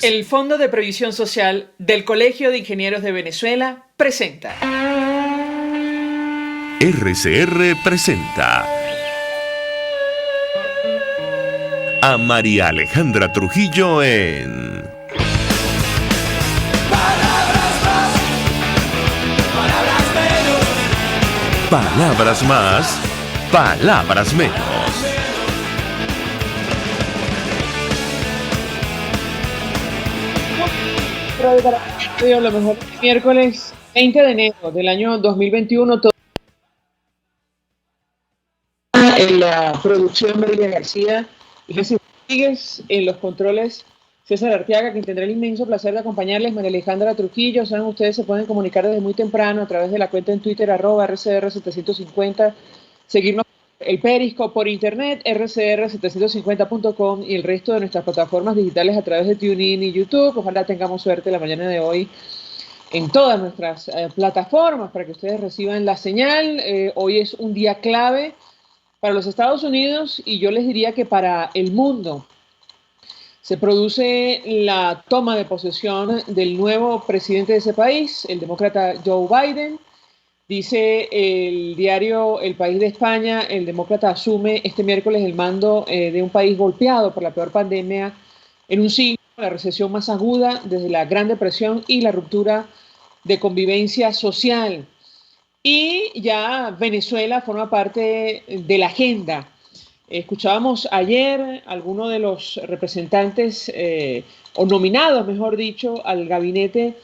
El Fondo de Previsión Social del Colegio de Ingenieros de Venezuela presenta. RCR presenta a María Alejandra Trujillo en Palabras más, palabras menos. Palabras más, palabras menos. Lo mejor, miércoles 20 de enero del año 2021. En la producción, María García y Jesús Rodríguez, en los controles, César Arteaga, quien tendrá el inmenso placer de acompañarles, María Alejandra Trujillo. Saben, ustedes se pueden comunicar desde muy temprano a través de la cuenta en Twitter, @RCR750, seguirnos el Periscope por internet, rcr750.com, y el resto de nuestras plataformas digitales a través de TuneIn y YouTube. Ojalá tengamos suerte la mañana de hoy en todas nuestras plataformas para que ustedes reciban la señal. Hoy es un día clave para los Estados Unidos y yo les diría que para el mundo. Se produce la toma de posesión del nuevo presidente de ese país, el demócrata Joe Biden. Dice el diario El País de España, el demócrata asume este miércoles el mando de un país golpeado por la peor pandemia en un siglo, la recesión más aguda desde la Gran Depresión y la ruptura de convivencia social. Y ya Venezuela forma parte de la agenda. Escuchábamos ayer a algunos de los representantes, o nominados, mejor dicho, al gabinete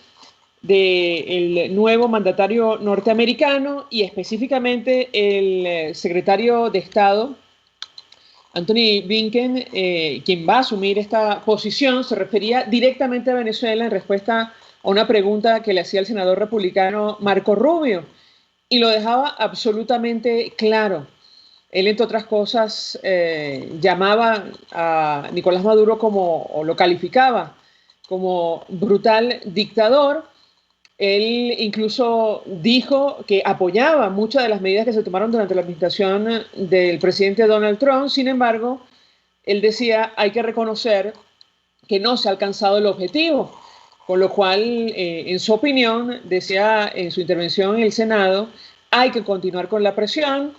del nuevo mandatario norteamericano, y específicamente el secretario de Estado, Anthony Blinken, quien va a asumir esta posición, se refería directamente a Venezuela en respuesta a una pregunta que le hacía el senador republicano Marco Rubio, y lo dejaba absolutamente claro. Él, entre otras cosas, llamaba a Nicolás Maduro o lo calificaba como brutal dictador. Él incluso dijo que apoyaba muchas de las medidas que se tomaron durante la administración del presidente Donald Trump. Sin embargo, él decía, hay que reconocer que no se ha alcanzado el objetivo, con lo cual, en su opinión, decía en su intervención en el Senado, hay que continuar con la presión.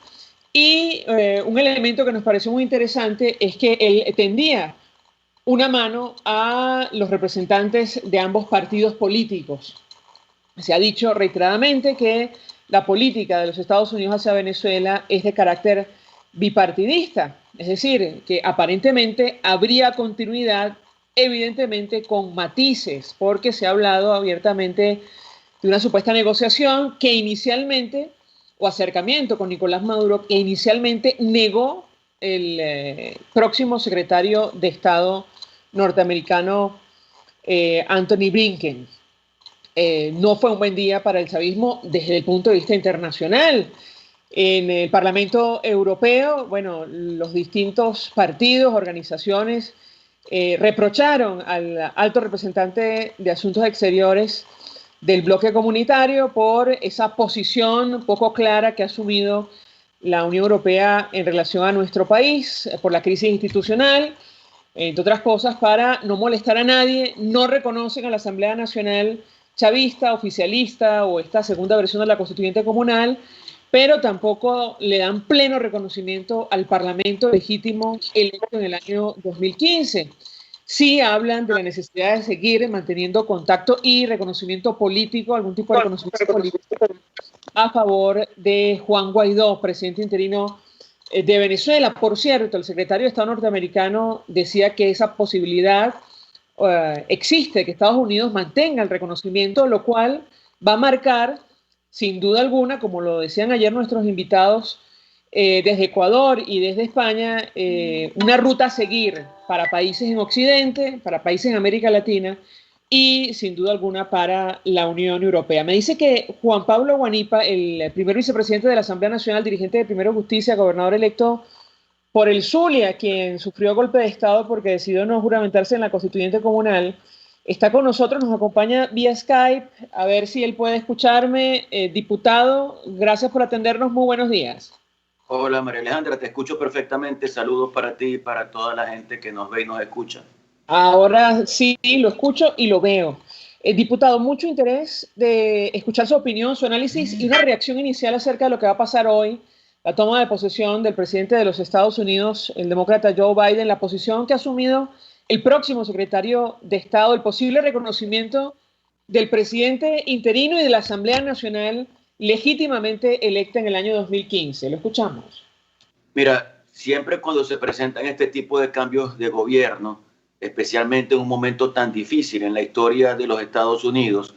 Y un elemento que nos pareció muy interesante es que él tendía una mano a los representantes de ambos partidos políticos. Se ha dicho reiteradamente que la política de los Estados Unidos hacia Venezuela es de carácter bipartidista, es decir, que aparentemente habría continuidad, evidentemente con matices, porque se ha hablado abiertamente de una supuesta negociación que inicialmente, o acercamiento con Nicolás Maduro, que inicialmente negó el próximo secretario de Estado norteamericano, Anthony Blinken. No fue un buen día para el chavismo desde el punto de vista internacional. En el Parlamento Europeo, bueno, los distintos partidos, organizaciones, reprocharon al alto representante de Asuntos Exteriores del bloque comunitario por esa posición poco clara que ha asumido la Unión Europea en relación a nuestro país, por la crisis institucional, entre otras cosas, para no molestar a nadie. No reconocen a la Asamblea Nacional chavista, oficialista o esta segunda versión de la Constituyente Comunal, pero tampoco le dan pleno reconocimiento al Parlamento legítimo electo en el año 2015. Sí hablan de la necesidad de seguir manteniendo contacto y reconocimiento político, algún tipo de reconocimiento político a favor de Juan Guaidó, presidente interino de Venezuela. Por cierto, el secretario de Estado norteamericano decía que esa posibilidad existe, que Estados Unidos mantenga el reconocimiento, lo cual va a marcar, sin duda alguna, como lo decían ayer nuestros invitados, desde Ecuador y desde España, una ruta a seguir para países en Occidente, para países en América Latina y, sin duda alguna, para la Unión Europea. Me dice que Juan Pablo Guanipa, el primer vicepresidente de la Asamblea Nacional, dirigente de Primero Justicia, gobernador electo por el Zulia, quien sufrió golpe de Estado porque decidió no juramentarse en la Constituyente Comunal, está con nosotros, nos acompaña vía Skype. A ver si él puede escucharme. Diputado, gracias por atendernos. Muy buenos días. Hola María Alejandra, te escucho perfectamente. Saludos para ti y para toda la gente que nos ve y nos escucha. Ahora sí, lo escucho y lo veo. Diputado, mucho interés de escuchar su opinión, su análisis y una reacción inicial acerca de lo que va a pasar hoy, la toma de posesión del presidente de los Estados Unidos, el demócrata Joe Biden, la posición que ha asumido el próximo secretario de Estado, el posible reconocimiento del presidente interino y de la Asamblea Nacional legítimamente electa en el año 2015. Lo escuchamos. Mira, siempre cuando se presentan este tipo de cambios de gobierno, especialmente en un momento tan difícil en la historia de los Estados Unidos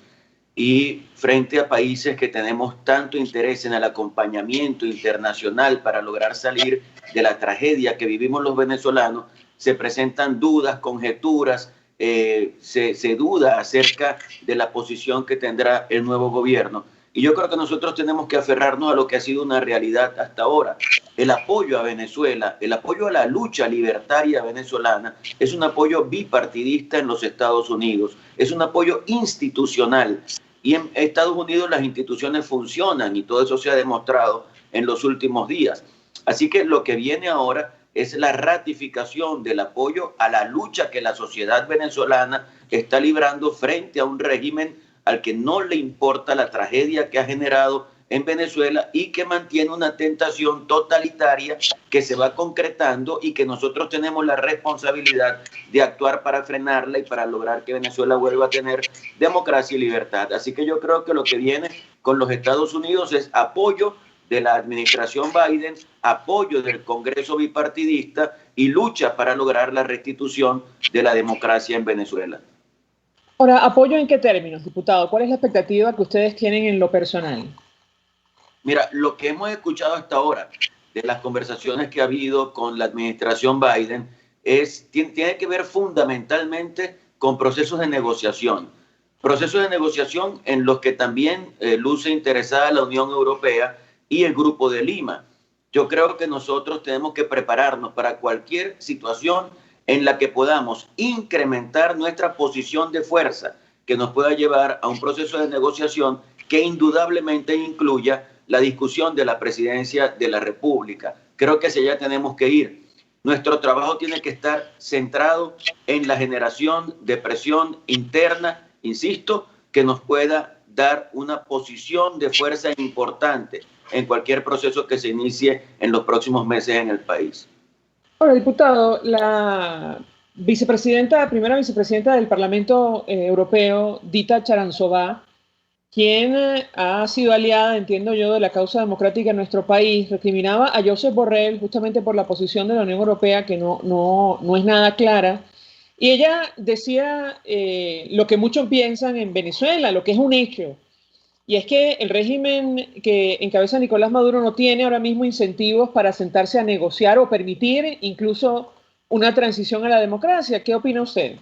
y frente a países que tenemos tanto interés en el acompañamiento internacional para lograr salir de la tragedia que vivimos los venezolanos, se presentan dudas, conjeturas, se duda acerca de la posición que tendrá el nuevo gobierno. Y yo creo que nosotros tenemos que aferrarnos a lo que ha sido una realidad hasta ahora. El apoyo a Venezuela, el apoyo a la lucha libertaria venezolana es un apoyo bipartidista en los Estados Unidos, es un apoyo institucional. Y en Estados Unidos las instituciones funcionan y todo eso se ha demostrado en los últimos días. Así que lo que viene ahora es la ratificación del apoyo a la lucha que la sociedad venezolana está librando frente a un régimen al que no le importa la tragedia que ha generado en Venezuela y que mantiene una tentación totalitaria que se va concretando y que nosotros tenemos la responsabilidad de actuar para frenarla y para lograr que Venezuela vuelva a tener democracia y libertad. Así que yo creo que lo que viene con los Estados Unidos es apoyo de la administración Biden, apoyo del Congreso bipartidista y lucha para lograr la restitución de la democracia en Venezuela. Ahora, ¿apoyo en qué términos, diputado? ¿Cuál es la expectativa que ustedes tienen en lo personal? Mira, lo que hemos escuchado hasta ahora de las conversaciones que ha habido con la administración Biden tiene que ver fundamentalmente con procesos de negociación. Procesos de negociación en los que también luce interesada la Unión Europea y el Grupo de Lima. Yo creo que nosotros tenemos que prepararnos para cualquier situación en la que podamos incrementar nuestra posición de fuerza que nos pueda llevar a un proceso de negociación que indudablemente incluya la discusión de la presidencia de la República. Creo que hacia allá tenemos que ir. Nuestro trabajo tiene que estar centrado en la generación de presión interna, insisto, que nos pueda dar una posición de fuerza importante en cualquier proceso que se inicie en los próximos meses en el país. Ahora, diputado, la primera vicepresidenta del Parlamento Europeo, Dita Charanzová, quien ha sido aliada, entiendo yo, de la causa democrática en nuestro país, recriminaba a Josep Borrell justamente por la posición de la Unión Europea, que no es nada clara. Y ella decía lo que muchos piensan en Venezuela, lo que es un hecho. Y es que el régimen que encabeza Nicolás Maduro no tiene ahora mismo incentivos para sentarse a negociar o permitir incluso una transición a la democracia. ¿Qué opina usted?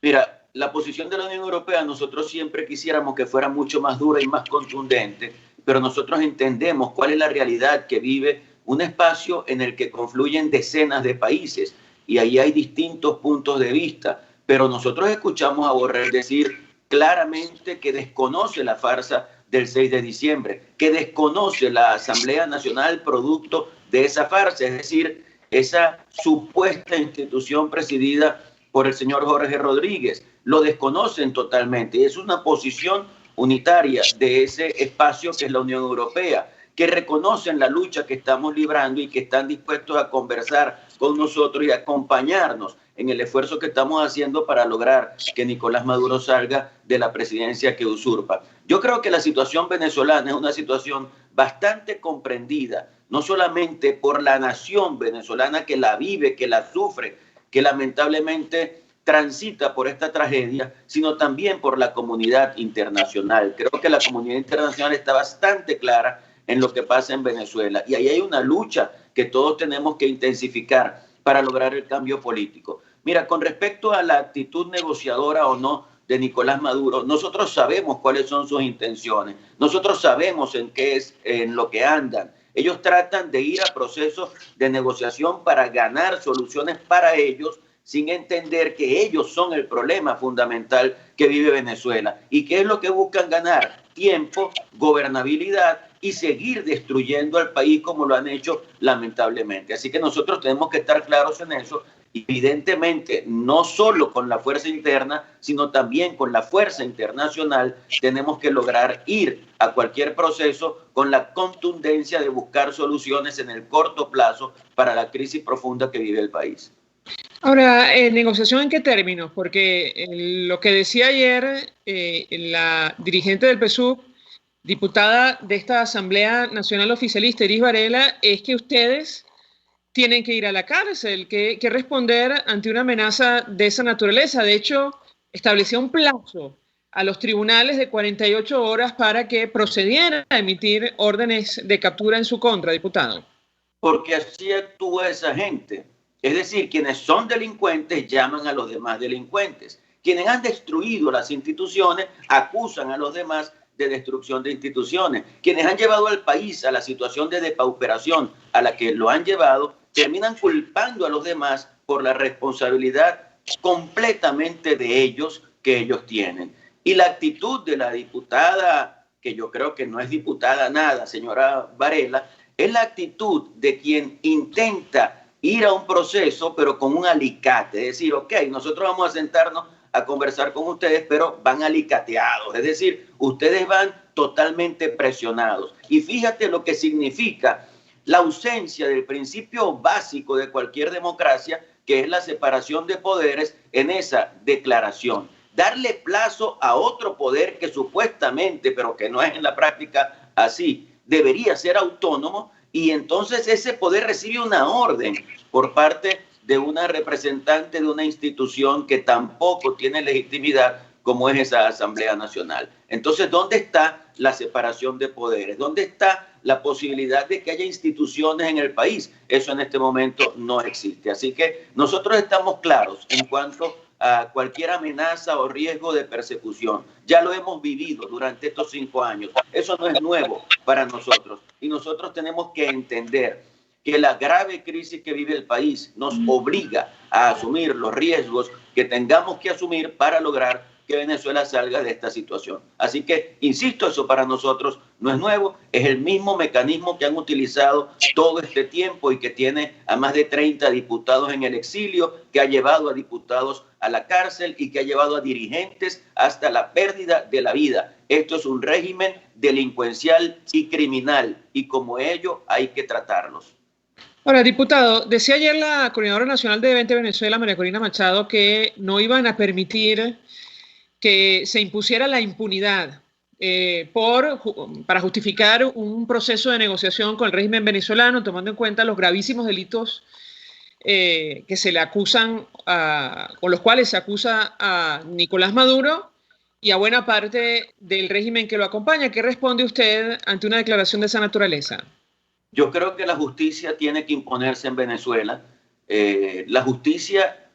Mira, la posición de la Unión Europea, nosotros siempre quisiéramos que fuera mucho más dura y más contundente, pero nosotros entendemos cuál es la realidad que vive un espacio en el que confluyen decenas de países y ahí hay distintos puntos de vista, pero nosotros escuchamos a Borrell decir claramente que desconoce la farsa del 6 de diciembre, que desconoce la Asamblea Nacional producto de esa farsa, es decir, esa supuesta institución presidida por el señor Jorge Rodríguez. Lo desconocen totalmente. Es una posición unitaria de ese espacio que es la Unión Europea, que reconocen la lucha que estamos librando y que están dispuestos a conversar con nosotros y acompañarnos en el esfuerzo que estamos haciendo para lograr que Nicolás Maduro salga de la presidencia que usurpa. Yo creo que la situación venezolana es una situación bastante comprendida, no solamente por la nación venezolana que la vive, que la sufre, que lamentablemente transita por esta tragedia, sino también por la comunidad internacional. Creo que la comunidad internacional está bastante clara en lo que pasa en Venezuela y ahí hay una lucha que todos tenemos que intensificar para lograr el cambio político. Mira, con respecto a la actitud negociadora o no de Nicolás Maduro, nosotros sabemos cuáles son sus intenciones, nosotros sabemos en lo que andan. Ellos tratan de ir a procesos de negociación para ganar soluciones para ellos, sin entender que ellos son el problema fundamental que vive Venezuela. ¿Y qué es lo que buscan ganar? Tiempo, gobernabilidad y seguir destruyendo al país como lo han hecho lamentablemente. Así que nosotros tenemos que estar claros en eso Y evidentemente, no solo con la fuerza interna, sino también con la fuerza internacional, tenemos que lograr ir a cualquier proceso con la contundencia de buscar soluciones en el corto plazo para la crisis profunda que vive el país. Ahora, ¿negociación en qué términos? Porque lo que decía ayer la dirigente del PSUV, diputada de esta Asamblea Nacional Oficialista, Iris Varela, es que ustedes tienen que ir a la cárcel, que responder ante una amenaza de esa naturaleza. De hecho, estableció un plazo a los tribunales de 48 horas para que procedieran a emitir órdenes de captura en su contra, diputado. Porque así actúa esa gente. Es decir, quienes son delincuentes llaman a los demás delincuentes. Quienes han destruido las instituciones acusan a los demás de destrucción de instituciones. Quienes han llevado al país a la situación de depauperación a la que lo han llevado, terminan culpando a los demás por la responsabilidad completamente de ellos que ellos tienen. Y la actitud de la diputada, que yo creo que no es diputada nada, señora Varela, es la actitud de quien intenta ir a un proceso, pero con un alicate. Es decir, ok, nosotros vamos a sentarnos a conversar con ustedes, pero van alicateados. Es decir, ustedes van totalmente presionados. Y fíjate lo que significa la ausencia del principio básico de cualquier democracia, que es la separación de poderes en esa declaración. Darle plazo a otro poder que supuestamente, pero que no es en la práctica así, debería ser autónomo, y entonces ese poder recibe una orden por parte de una representante de una institución que tampoco tiene legitimidad, como es esa Asamblea Nacional. Entonces, ¿dónde está la separación de poderes? ¿Dónde está la posibilidad de que haya instituciones en el país? Eso en este momento no existe. Así que nosotros estamos claros en cuanto a cualquier amenaza o riesgo de persecución. Ya lo hemos vivido durante estos 5 años. Eso no es nuevo para nosotros. Y nosotros tenemos que entender que la grave crisis que vive el país nos obliga a asumir los riesgos que tengamos que asumir para lograr que Venezuela salga de esta situación. Así que, insisto, eso para nosotros no es nuevo, es el mismo mecanismo que han utilizado todo este tiempo y que tiene a más de 30 diputados en el exilio, que ha llevado a diputados a la cárcel y que ha llevado a dirigentes hasta la pérdida de la vida. Esto es un régimen delincuencial y criminal, y como ello hay que tratarlos. Ahora, diputado, decía ayer la Coordinadora Nacional de Vente Venezuela, María Corina Machado, que no iban a permitir que se impusiera la impunidad para justificar un proceso de negociación con el régimen venezolano, tomando en cuenta los gravísimos delitos que se le acusan, con los cuales se acusa a Nicolás Maduro y a buena parte del régimen que lo acompaña. ¿Qué responde usted ante una declaración de esa naturaleza? Yo creo que la justicia tiene que imponerse en Venezuela. La justicia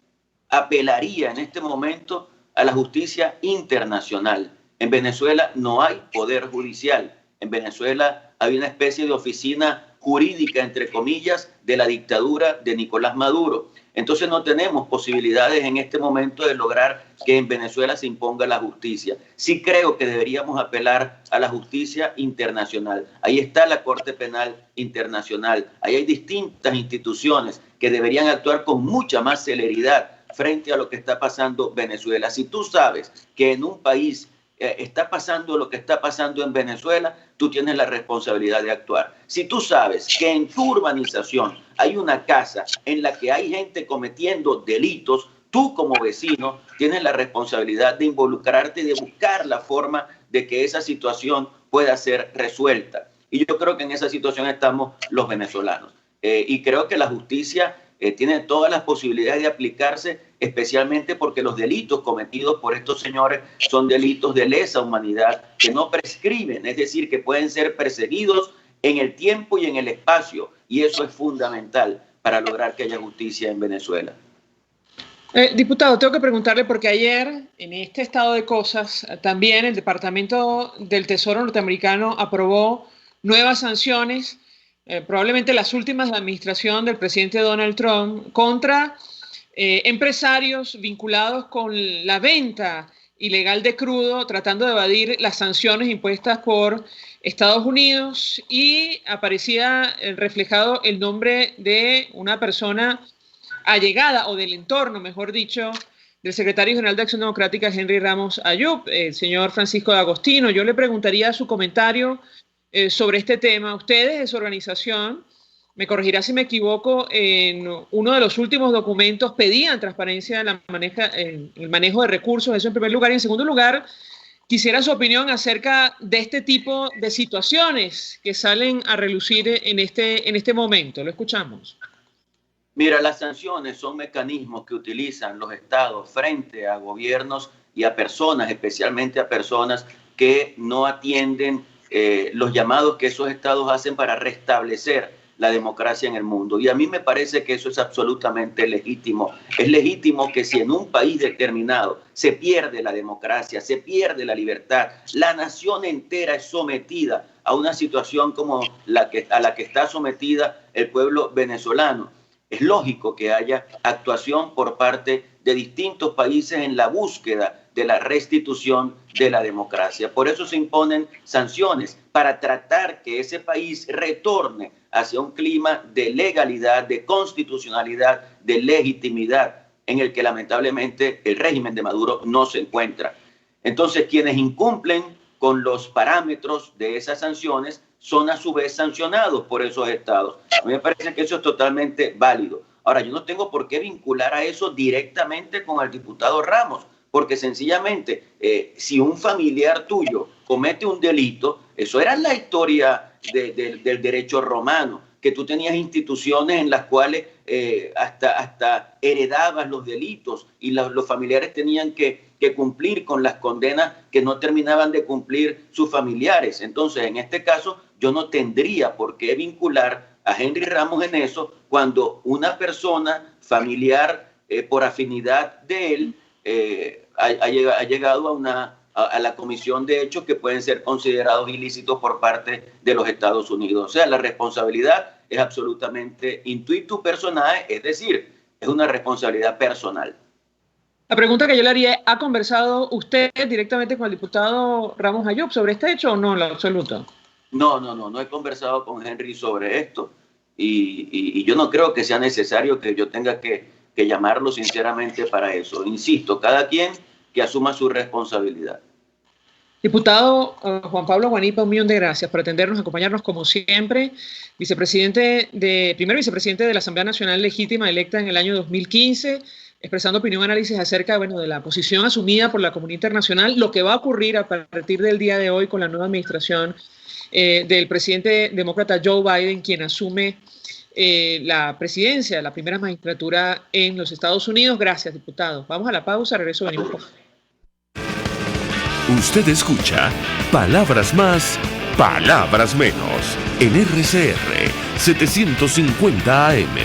apelaría en este momento a la justicia internacional. En Venezuela no hay poder judicial. En Venezuela hay una especie de oficina jurídica, entre comillas, de la dictadura de Nicolás Maduro. Entonces no tenemos posibilidades en este momento de lograr que en Venezuela se imponga la justicia. Sí creo que deberíamos apelar a la justicia internacional. Ahí está la Corte Penal Internacional. Ahí hay distintas instituciones que deberían actuar con mucha más celeridad frente a lo que está pasando Venezuela. Si tú sabes que en un país está pasando lo que está pasando en Venezuela, tú tienes la responsabilidad de actuar. Si tú sabes que en tu urbanización hay una casa en la que hay gente cometiendo delitos, tú como vecino tienes la responsabilidad de involucrarte y de buscar la forma de que esa situación pueda ser resuelta. Y yo creo que en esa situación estamos los venezolanos. Y creo que la justicia tiene todas las posibilidades de aplicarse, especialmente porque los delitos cometidos por estos señores son delitos de lesa humanidad que no prescriben, es decir, que pueden ser perseguidos en el tiempo y en el espacio, y eso es fundamental para lograr que haya justicia en Venezuela. Diputado, tengo que preguntarle porque ayer, en este estado de cosas, también el Departamento del Tesoro norteamericano aprobó nuevas sanciones, probablemente las últimas de la administración del presidente Donald Trump, contra empresarios vinculados con la venta ilegal de crudo, tratando de evadir las sanciones impuestas por Estados Unidos, y aparecía reflejado el nombre de una persona allegada, o del entorno, mejor dicho, del secretario general de Acción Democrática, Henry Ramos Ayub, el señor Francisco de Agostino. Yo le preguntaría su comentario sobre este tema. Ustedes de su organización, me corregirá si me equivoco, en uno de los últimos documentos pedían transparencia en el manejo de recursos, eso en primer lugar. Y en segundo lugar, quisiera su opinión acerca de este tipo de situaciones que salen a relucir en este momento. Lo escuchamos. Mira, las sanciones son mecanismos que utilizan los estados frente a gobiernos y a personas, especialmente a personas que no atienden los llamados que esos estados hacen para restablecer la democracia en el mundo. Y a mí me parece que eso es absolutamente legítimo. Es legítimo que si en un país determinado se pierde la democracia, se pierde la libertad, la nación entera es sometida a una situación como a la que está sometida el pueblo venezolano. Es lógico que haya actuación por parte de distintos países en la búsqueda de la restitución de la democracia. Por eso se imponen sanciones para tratar que ese país retorne hacia un clima de legalidad, de constitucionalidad, de legitimidad, en el que lamentablemente el régimen de Maduro no se encuentra. Entonces, quienes incumplen con los parámetros de esas sanciones son a su vez sancionados por esos estados. A mí me parece que eso es totalmente válido. Ahora, yo no tengo por qué vincular a eso directamente con el diputado Ramos, porque sencillamente, si un familiar tuyo comete un delito, eso era la historia del derecho romano, que tú tenías instituciones en las cuales hasta heredabas los delitos y los familiares tenían que cumplir con las condenas que no terminaban de cumplir sus familiares. Entonces, en este caso, yo no tendría por qué vincular a Henry Ramos en eso cuando una persona familiar por afinidad de él ha llegado a la comisión de hechos que pueden ser considerados ilícitos por parte de los Estados Unidos. O sea, la responsabilidad es absolutamente intuitu personae, es decir, es una responsabilidad personal. La pregunta que yo le haría es, ¿ha conversado usted directamente con el diputado Ramos Ayub sobre este hecho o no en lo absoluto? No he conversado con Henry sobre esto y yo no creo que sea necesario que yo tenga que llamarlo sinceramente para eso. Insisto, cada quien que asuma su responsabilidad. Diputado Juan Pablo Guanipa, 1.000.000 de gracias por atendernos, acompañarnos como siempre. Primer vicepresidente de la Asamblea Nacional Legítima electa en el año 2015, expresando opinión y análisis acerca de la posición asumida por la comunidad internacional, lo que va a ocurrir a partir del día de hoy con la nueva administración del presidente demócrata Joe Biden, quien asume la presidencia de la primera magistratura en los Estados Unidos. Gracias, diputado. Vamos a la pausa, regreso, venimos. Usted escucha Palabras Más, Palabras Menos en RCR 750 AM.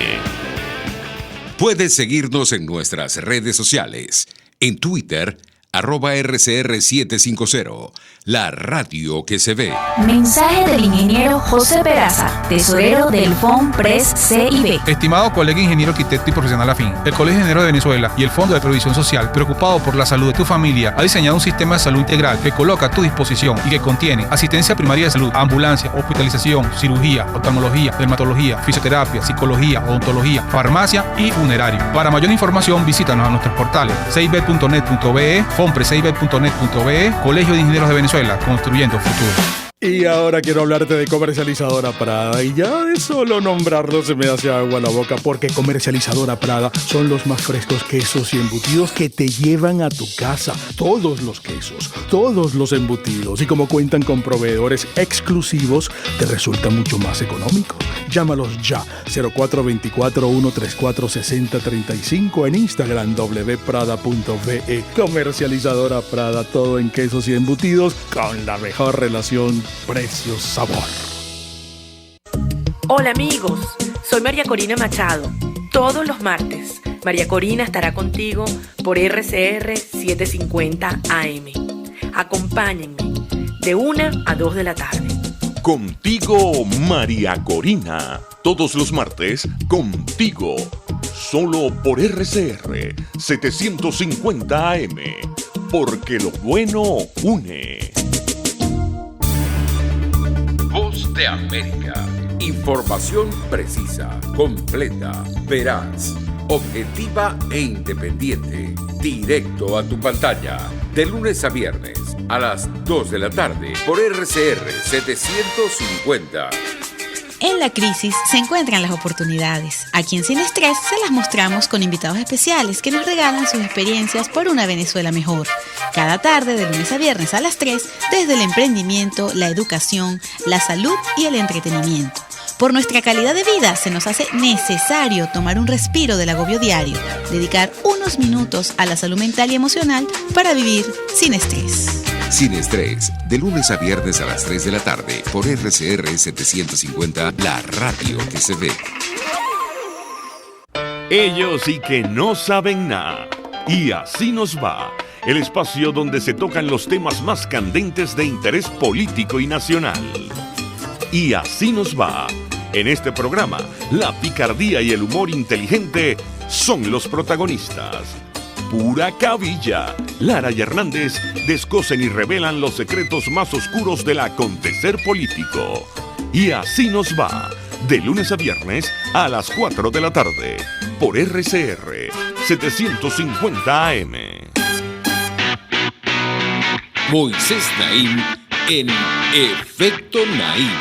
Puedes seguirnos en nuestras redes sociales. En Twitter, @RCR750, la radio que se ve. Mensaje del ingeniero José Peraza, tesorero del FONPRES CIB. Estimado colega ingeniero arquitecto y profesional afín, el Colegio de Ingenieros de Venezuela y el Fondo de Previsión Social, preocupado por la salud de tu familia, ha diseñado un sistema de salud integral que coloca a tu disposición y que contiene asistencia primaria de salud, ambulancia, hospitalización, cirugía, oftalmología, dermatología, fisioterapia, psicología, odontología, farmacia y funerario. Para mayor información, visítanos a nuestros portales cib.net.be, fonprescib.net.be, Colegio de Ingenieros de Venezuela, construyendo futuro. Y ahora quiero hablarte de Comercializadora Prada, y ya de solo nombrarlo se me hace agua la boca, porque Comercializadora Prada son los más frescos quesos y embutidos que te llevan a tu casa. Todos los quesos, todos los embutidos, y como cuentan con proveedores exclusivos, te resulta mucho más económico. Llámalos ya, 0424-134-6035, en Instagram wprada.ve. Comercializadora Prada, todo en quesos y embutidos con la mejor relación precio-sabor. Hola amigos, soy María Corina Machado. Todos los martes, María Corina estará contigo por RCR 750 AM. Acompáñenme de 1 a 2 de la tarde. Contigo, María Corina. Todos los martes, contigo. Solo por RCR 750 AM. Porque lo bueno une. Voz de América. Información precisa, completa, veraz. objetiva e independiente. Directo a tu pantalla. De lunes a viernes a las 2 de la tarde por RCR 750. En la crisis se encuentran las oportunidades. Aquí en Sin Estrés se las mostramos con invitados especiales que nos regalan sus experiencias por una Venezuela mejor. Cada tarde, de lunes a viernes a las 3, desde el emprendimiento, la educación, la salud y el entretenimiento. Por nuestra calidad de vida se nos hace necesario tomar un respiro del agobio diario, dedicar unos minutos a la salud mental y emocional para vivir sin estrés. Sin Estrés, de lunes a viernes a las 3 de la tarde por RCR 750, la radio que se ve. Ellos sí que no saben nada. Y así nos va. El espacio donde se tocan los temas más candentes de interés político y nacional. Y así nos va. En este programa, la picardía y el humor inteligente son los protagonistas. Pura cabilla. Lara y Hernández descosen y revelan los secretos más oscuros del acontecer político. Y así nos va. De lunes a viernes a las 4 de la tarde. Por RCR 750 AM. Moisés Naim en Efecto Naim.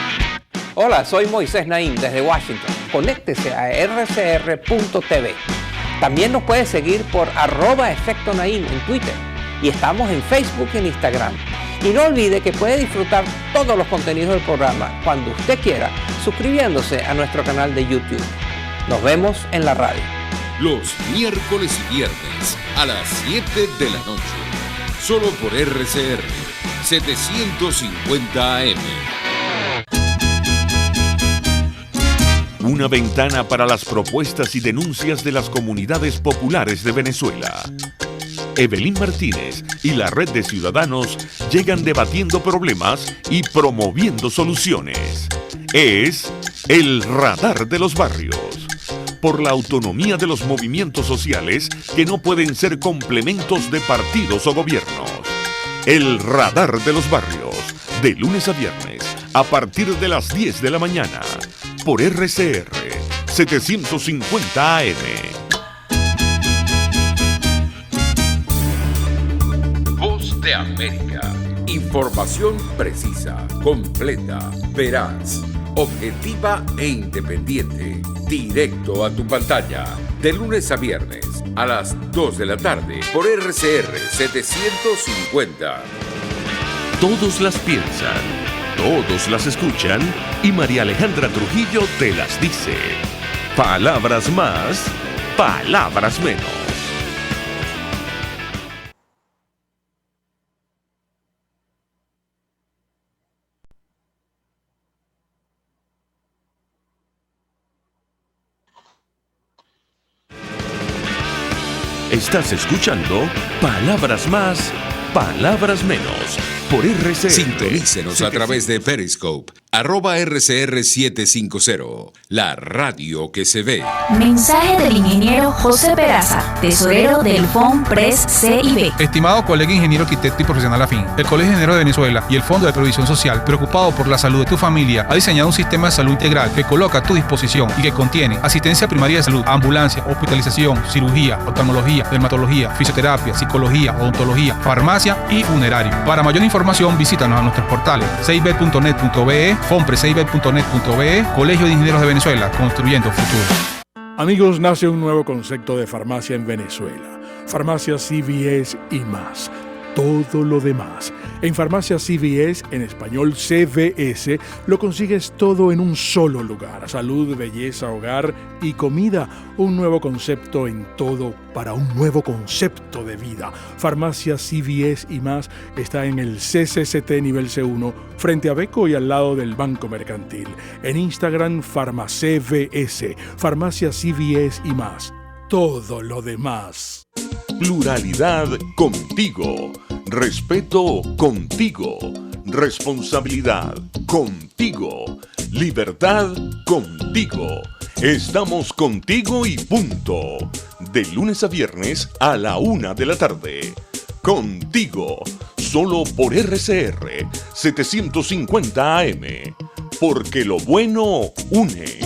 Hola, soy Moisés Naim desde Washington. Conéctese a rcr.tv. También nos puede seguir por @Efecto Naim en Twitter. Y estamos en Facebook y en Instagram. Y no olvide que puede disfrutar todos los contenidos del programa cuando usted quiera, suscribiéndose a nuestro canal de YouTube. Nos vemos en la radio. Los miércoles y viernes a las 7 de la noche. Solo por RCR 750 AM. Una ventana para las propuestas y denuncias de las comunidades populares de Venezuela. Evelyn Martínez y la Red de Ciudadanos llegan debatiendo problemas y promoviendo soluciones. Es el Radar de los Barrios. Por la autonomía de los movimientos sociales que no pueden ser complementos de partidos o gobiernos. El Radar de los Barrios. De lunes a viernes, a partir de las 10 de la mañana. Por RCR 750 AM. Voz de América. Información precisa, completa, veraz, objetiva e independiente. Directo a tu pantalla. De lunes a viernes a las 2 de la tarde por RCR 750. Todos las piensan, todos las escuchan y María Alejandra Trujillo te las dice. Palabras más, palabras menos. Estás escuchando Palabras más, palabras menos. Por RCR. Sintonícenos a través de Periscope, @RCR750, la radio que se ve. Mensaje del ingeniero José Peraza, tesorero del FONPRES CIB. Estimado colega ingeniero arquitecto y profesional afín, el Colegio de Ingenieros de Venezuela y el Fondo de Previsión Social, preocupado por la salud de tu familia, ha diseñado un sistema de salud integral que coloca a tu disposición y que contiene asistencia primaria de salud, ambulancia, hospitalización, cirugía, oftalmología, dermatología, fisioterapia, psicología, odontología, farmacia y funerario. Para mayor información, visítanos a nuestros portales cib.net.be, fonprescib.net.be, Colegio de Ingenieros de Venezuela, construyendo futuro. Amigos, nace un nuevo concepto de farmacia en Venezuela. Farmacia CVS y más. Todo lo demás. En Farmacia CVS, en español CVS, lo consigues todo en un solo lugar. Salud, belleza, hogar y comida. Un nuevo concepto en todo para un nuevo concepto de vida. Farmacia CVS y más está en el CCCT nivel C1, frente a Beco y al lado del Banco Mercantil. En Instagram, FarmaCVS. Farmacia CVS y más. Todo lo demás. Pluralidad contigo. Respeto contigo. Responsabilidad contigo. Libertad contigo. Estamos contigo y punto. De lunes a viernes a la 1 de la tarde. Contigo. Solo por RCR 750 AM. Porque lo bueno une.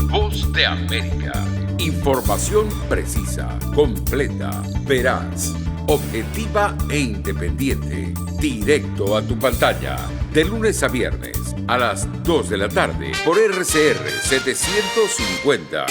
Voz de América. Información precisa, completa, veraz, objetiva e independiente. Directo a tu pantalla. De lunes a viernes a las 2 de la tarde por RCR 750.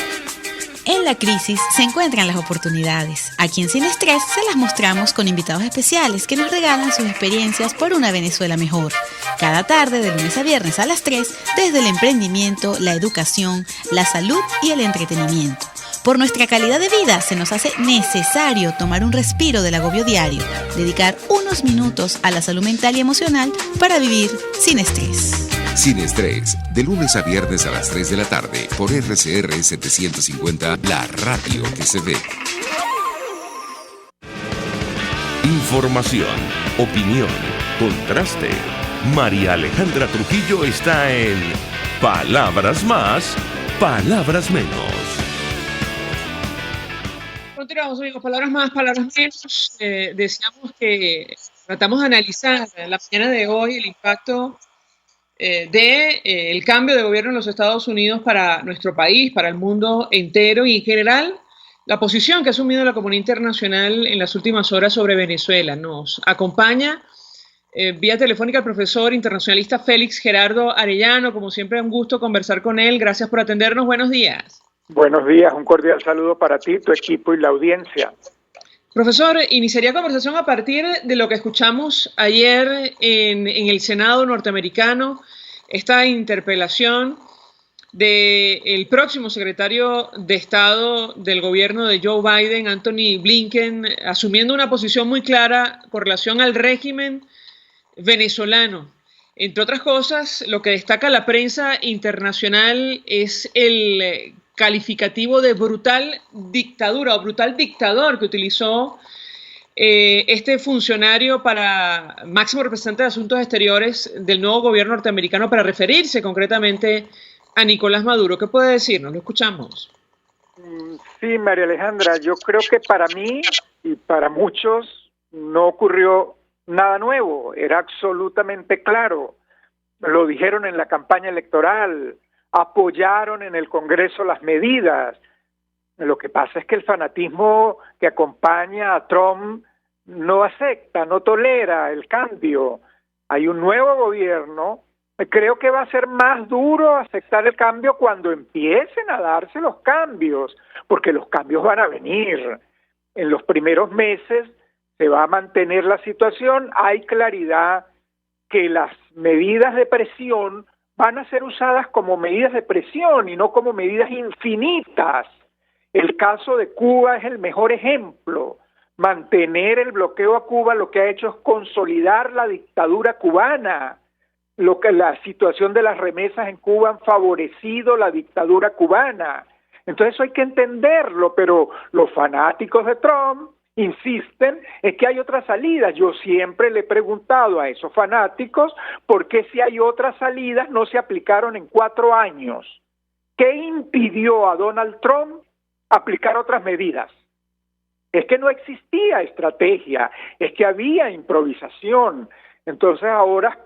En la crisis se encuentran las oportunidades. Aquí en Sin Estrés se las mostramos con invitados especiales que nos regalan sus experiencias por una Venezuela mejor. Cada tarde, de lunes a viernes a las 3, desde el emprendimiento, la educación, la salud y el entretenimiento. Por nuestra calidad de vida se nos hace necesario tomar un respiro del agobio diario, dedicar unos minutos a la salud mental y emocional para vivir sin estrés. Sin Estrés, de lunes a viernes a las 3 de la tarde por RCR 750, la radio que se ve. Información, opinión, contraste. María Alejandra Trujillo está en Palabras Más, Palabras Menos. Continuamos, amigos. Palabras más, palabras menos. Decíamos que tratamos de analizar en la mañana de hoy el impacto el cambio de gobierno en los Estados Unidos para nuestro país, para el mundo entero y en general la posición que ha asumido la comunidad internacional en las últimas horas sobre Venezuela. Nos acompaña vía telefónica el profesor internacionalista Félix Gerardo Arellano. Como siempre, un gusto conversar con él. Gracias por atendernos. Buenos días. Buenos días, un cordial saludo para ti, tu equipo y la audiencia. Profesor, iniciaría conversación a partir de lo que escuchamos ayer en el Senado norteamericano, esta interpelación del próximo secretario de Estado del gobierno de Joe Biden, Anthony Blinken, asumiendo una posición muy clara con relación al régimen venezolano. Entre otras cosas, lo que destaca la prensa internacional es el calificativo de brutal dictadura o brutal dictador que utilizó este funcionario máximo representante de Asuntos Exteriores del nuevo gobierno norteamericano para referirse concretamente a Nicolás Maduro. ¿Qué puede decirnos? Lo escuchamos. Sí, María Alejandra, yo creo que para mí y para muchos no ocurrió nada nuevo, era absolutamente claro. Lo dijeron en la campaña electoral, apoyaron en el Congreso las medidas. Lo que pasa es que el fanatismo que acompaña a Trump no acepta, no tolera el cambio. Hay un nuevo gobierno. Creo que va a ser más duro aceptar el cambio cuando empiecen a darse los cambios, porque los cambios van a venir. En los primeros meses se va a mantener la situación. Hay claridad que las medidas de presión van a ser usadas como medidas de presión y no como medidas infinitas. El caso de Cuba es el mejor ejemplo. Mantener el bloqueo a Cuba lo que ha hecho es consolidar la dictadura cubana. La situación de las remesas en Cuba han favorecido la dictadura cubana. Entonces eso hay que entenderlo, pero los fanáticos de Trump insisten en que hay otras salidas. Yo siempre le he preguntado a esos fanáticos por qué si hay otras salidas no se aplicaron en 4 años. ¿Qué impidió a Donald Trump aplicar otras medidas? Es que no existía estrategia, es que había improvisación. Entonces ahora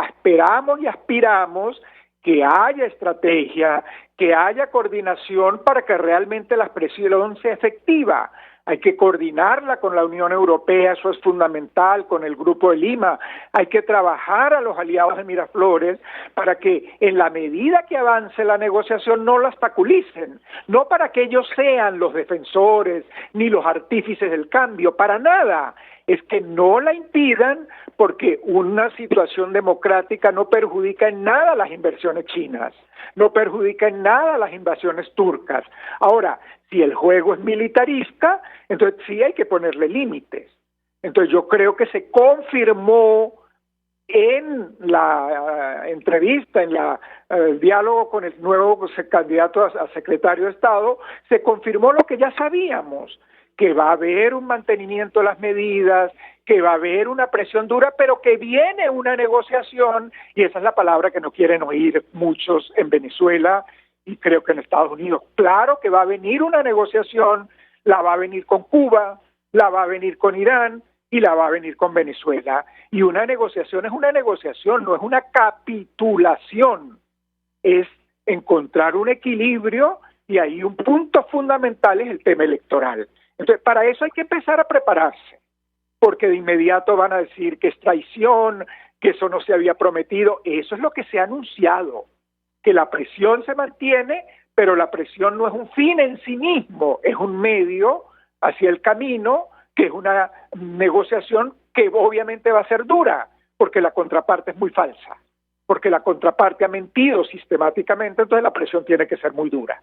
esperamos y aspiramos que haya estrategia, que haya coordinación para que realmente la presión sea efectiva. Hay que coordinarla con la Unión Europea, eso es fundamental, con el Grupo de Lima. Hay que trabajar a los aliados de Miraflores para que en la medida que avance la negociación no la obstaculicen, no para que ellos sean los defensores ni los artífices del cambio, para nada. Es que no la impidan porque una situación democrática no perjudica en nada las inversiones chinas, no perjudica en nada las invasiones turcas. Ahora, si el juego es militarista, entonces sí hay que ponerle límites. Entonces yo creo que se confirmó en la entrevista, en el diálogo con el nuevo candidato a secretario de Estado, se confirmó lo que ya sabíamos, que va a haber un mantenimiento de las medidas, que va a haber una presión dura, pero que viene una negociación, y esa es la palabra que no quieren oír muchos en Venezuela y creo que en Estados Unidos. Claro que va a venir una negociación, la va a venir con Cuba, la va a venir con Irán y la va a venir con Venezuela. Y una negociación es una negociación, no es una capitulación, es encontrar un equilibrio Y ahí un punto fundamental es el tema electoral. Entonces, para eso hay que empezar a prepararse, porque de inmediato van a decir que es traición, que eso no se había prometido. Eso es lo que se ha anunciado, que la presión se mantiene, pero la presión no es un fin en sí mismo, es un medio hacia el camino, que es una negociación que obviamente va a ser dura, porque la contraparte es muy falsa, porque la contraparte ha mentido sistemáticamente, entonces la presión tiene que ser muy dura.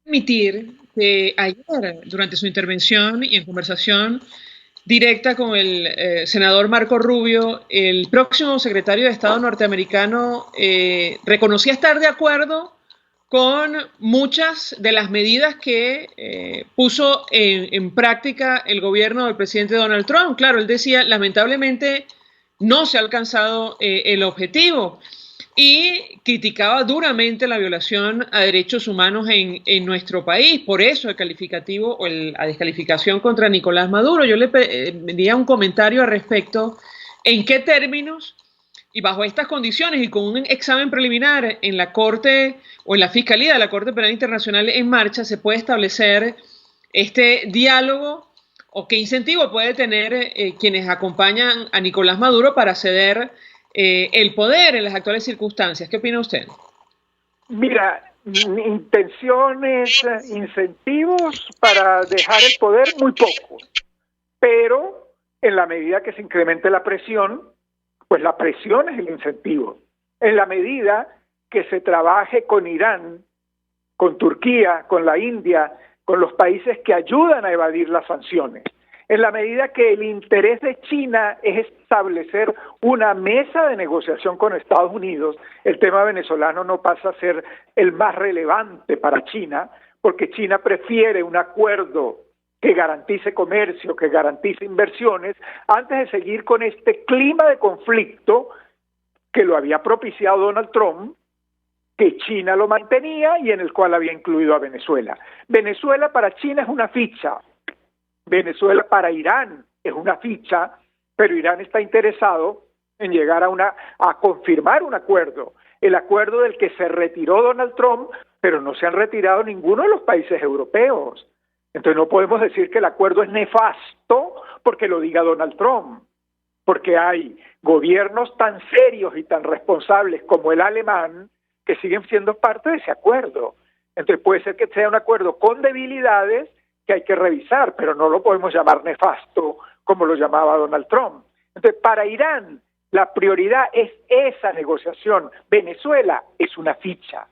Permitir que ayer, durante su intervención y en conversación directa con el senador Marco Rubio, el próximo secretario de Estado norteamericano reconocía estar de acuerdo con muchas de las medidas que puso en práctica el gobierno del presidente Donald Trump. Claro, él decía, lamentablemente no se ha alcanzado el objetivo, y criticaba duramente la violación a derechos humanos en nuestro país. Por eso el calificativo o la descalificación contra Nicolás Maduro. Yo le pediría un comentario al respecto. ¿En qué términos y bajo estas condiciones y con un examen preliminar en la Corte o en la Fiscalía de la Corte Penal Internacional en marcha se puede establecer este diálogo, o qué incentivo puede tener quienes acompañan a Nicolás Maduro para ceder el poder en las actuales circunstancias? ¿Qué opina usted? Mira, intenciones, incentivos para dejar el poder, muy pocos. Pero en la medida que se incremente la presión, pues la presión es el incentivo. En la medida que se trabaje con Irán, con Turquía, con la India, con los países que ayudan a evadir las sanciones. En la medida que el interés de China es establecer una mesa de negociación con Estados Unidos, el tema venezolano no pasa a ser el más relevante para China, porque China prefiere un acuerdo que garantice comercio, que garantice inversiones, antes de seguir con este clima de conflicto que lo había propiciado Donald Trump, que China lo mantenía y en el cual había incluido a Venezuela. Venezuela para China es una ficha. Venezuela para Irán es una ficha, pero Irán está interesado en llegar a confirmar un acuerdo, el acuerdo del que se retiró Donald Trump, pero no se han retirado ninguno de los países europeos. Entonces no podemos decir que el acuerdo es nefasto porque lo diga Donald Trump, porque hay gobiernos tan serios y tan responsables como el alemán que siguen siendo parte de ese acuerdo. Entonces puede ser que sea un acuerdo con debilidades que hay que revisar, pero no lo podemos llamar nefasto como lo llamaba Donald Trump. Entonces, para Irán, la prioridad es esa negociación. Venezuela es una ficha.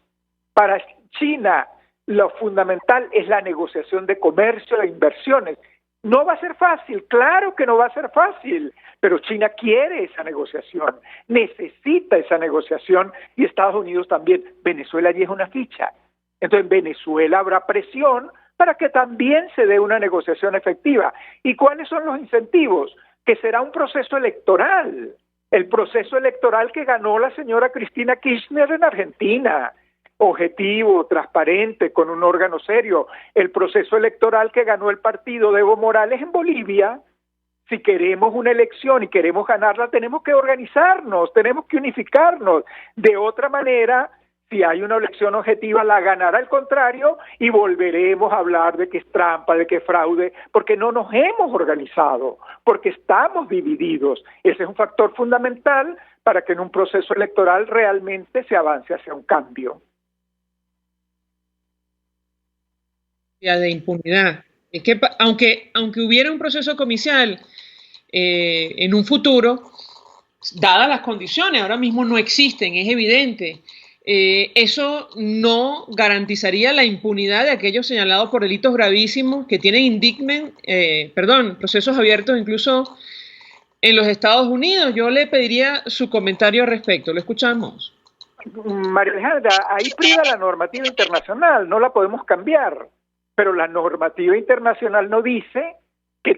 Para China, lo fundamental es la negociación de comercio e inversiones. No va a ser fácil, claro que no va a ser fácil, pero China quiere esa negociación, necesita esa negociación, y Estados Unidos también. Venezuela ya es una ficha. Entonces, en Venezuela habrá presión para que también se dé una negociación efectiva. ¿Y cuáles son los incentivos? Que será un proceso electoral, el proceso electoral que ganó la señora Cristina Kirchner en Argentina, objetivo, transparente, con un órgano serio, el proceso electoral que ganó el partido de Evo Morales en Bolivia. Si queremos una elección y queremos ganarla, tenemos que organizarnos, tenemos que unificarnos. De otra manera, si hay una elección objetiva, la ganará el contrario y volveremos a hablar de que es trampa, de que es fraude, porque no nos hemos organizado, porque estamos divididos. Ese es un factor fundamental para que en un proceso electoral realmente se avance hacia un cambio. De impunidad. Es que aunque hubiera un proceso comicial en un futuro, dadas las condiciones, ahora mismo no existen, es evidente. Eso no garantizaría la impunidad de aquellos señalados por delitos gravísimos que tienen procesos abiertos incluso en los Estados Unidos. Yo le pediría su comentario al respecto. Lo escuchamos. María Alejandra, ahí priva la normativa internacional, no la podemos cambiar, pero la normativa internacional no dice que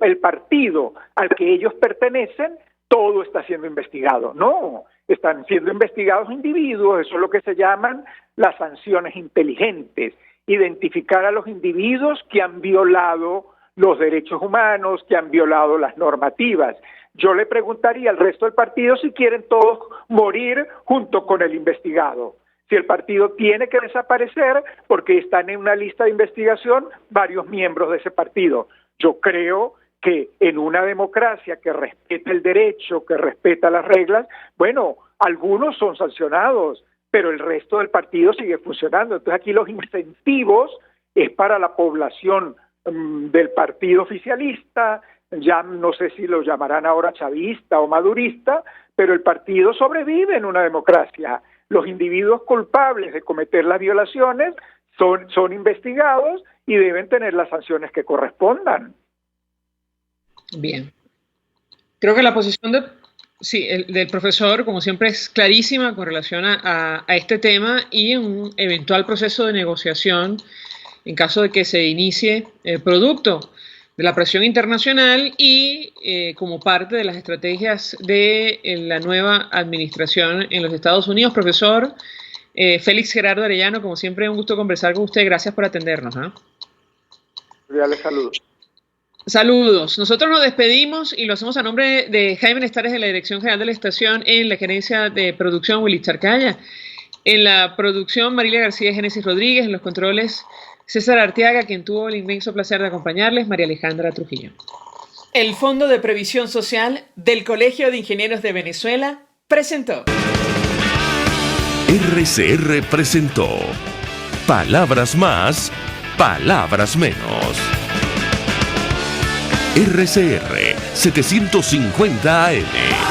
el partido al que ellos pertenecen, todo está siendo investigado. No, están siendo investigados individuos, eso es lo que se llaman las sanciones inteligentes, identificar a los individuos que han violado los derechos humanos, que han violado las normativas. yo le preguntaría al resto del partido si quieren todos morir junto con el investigado. Si el partido tiene que desaparecer porque están en una lista de investigación varios miembros de ese partido. Yo creo que en una democracia que respeta el derecho, que respeta las reglas, bueno, algunos son sancionados, pero el resto del partido sigue funcionando. Entonces aquí los incentivos es para la población del partido oficialista, ya no sé si lo llamarán ahora chavista o madurista, pero el partido sobrevive en una democracia. Los individuos culpables de cometer las violaciones son investigados y deben tener las sanciones que correspondan. Bien. Creo que la posición del profesor, como siempre, es clarísima con relación a este tema y en un eventual proceso de negociación en caso de que se inicie producto de la presión internacional y como parte de las estrategias de la nueva administración en los Estados Unidos. Profesor Félix Gerardo Arellano, como siempre, un gusto conversar con usted. Gracias por atendernos. Cordiales saludos. Saludos. Nosotros nos despedimos y lo hacemos a nombre de Jaime Nestares de la Dirección General de la Estación, en la gerencia de producción Willy Charcaya, en la producción Marilia García y Génesis Rodríguez, en los controles César Arteaga, quien tuvo el inmenso placer de acompañarles, María Alejandra Trujillo. El Fondo de Previsión Social del Colegio de Ingenieros de Venezuela presentó. RCR presentó Palabras Más, Palabras Menos. RCR 750 AM.